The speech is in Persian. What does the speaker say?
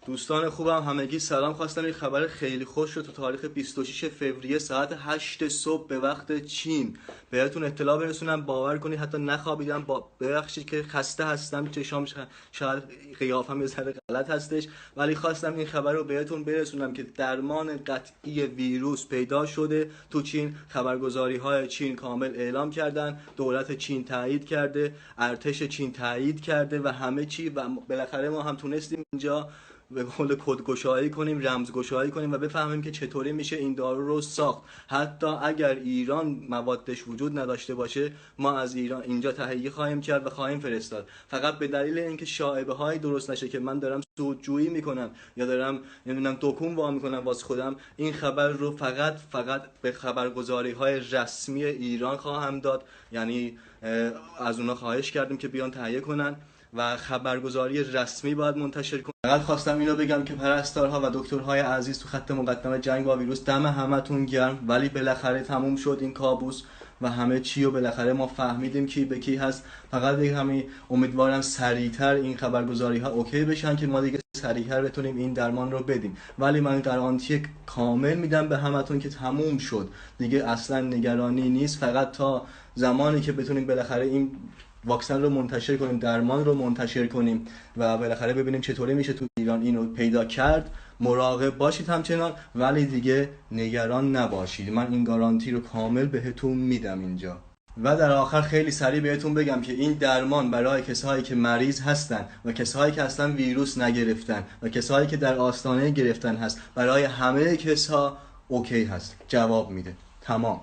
دوستان خوبم همگی سلام. خواستم یک خبر خیلی خوش رو تو تاریخ 26 فوریه ساعت 8 صبح به وقت چین بهتون اطلاع برسونم. باور کنید حتی نخوابیدم. ببخشید که خسته هستم، چشام شاید قیافم یه ذره غلط هستش، ولی خواستم این خبر رو بهتون برسونم که درمان قطعی ویروس پیدا شده تو چین. خبرگزاری های چین کامل اعلام کردن، دولت چین تایید کرده، ارتش چین تایید کرده و همه چی، و بالاخره ما هم تونستیم اینجا به قول کدگشایی کنیم، رمزگشایی کنیم و بفهمیم که چطوری میشه این دارو رو ساخت. حتی اگر ایران موادش وجود نداشته باشه، ما از ایران اینجا تهیه خواهیم کرد و خواهیم فرستاد. فقط به دلیل اینکه شایبه های درست نشه که من دارم سودجویی میکنم یا دارم نمیدونم دکون وا میکنم واسه خودم، این خبر رو فقط به خبرگزاری های رسمی ایران خواهم داد. یعنی از اونا خواهش کردیم که بیان تهیه کنن و خبرگزاری رسمی باید منتشر کنه. فقط خواستم اینو بگم که پرستارها و دکترهای عزیز تو خط مقدم جنگ با ویروس، دم همتون گرم. ولی بالاخره تموم شد این کابوس و همه چی، و بالاخره ما فهمیدیم کی به کی هست. فقط دیگه همین امیدوارم سریعتر این خبرگزاری ها اوکی بشن که ما دیگه سریعتر بتونیم این درمان رو بدیم. ولی من گارانتی کامل میدم به همتون که تموم شد دیگه، اصلا نگرانی نیست. فقط تا زمانی که بتونیم بالاخره این واکسن رو منتشر کنیم، درمان رو منتشر کنیم و بالاخره ببینیم چطوری میشه تو ایران اینو پیدا کرد، مراقب باشید همچنان، ولی دیگه نگران نباشید. من این گارانتی رو کامل بهتون میدم اینجا. و در آخر خیلی سریع بهتون بگم که این درمان برای کسایی که مریض هستن و کسایی که اصلا ویروس نگرفتن و کسایی که در آستانه گرفتن هست، برای همه کسا اوکی هست، جواب میده. تمام.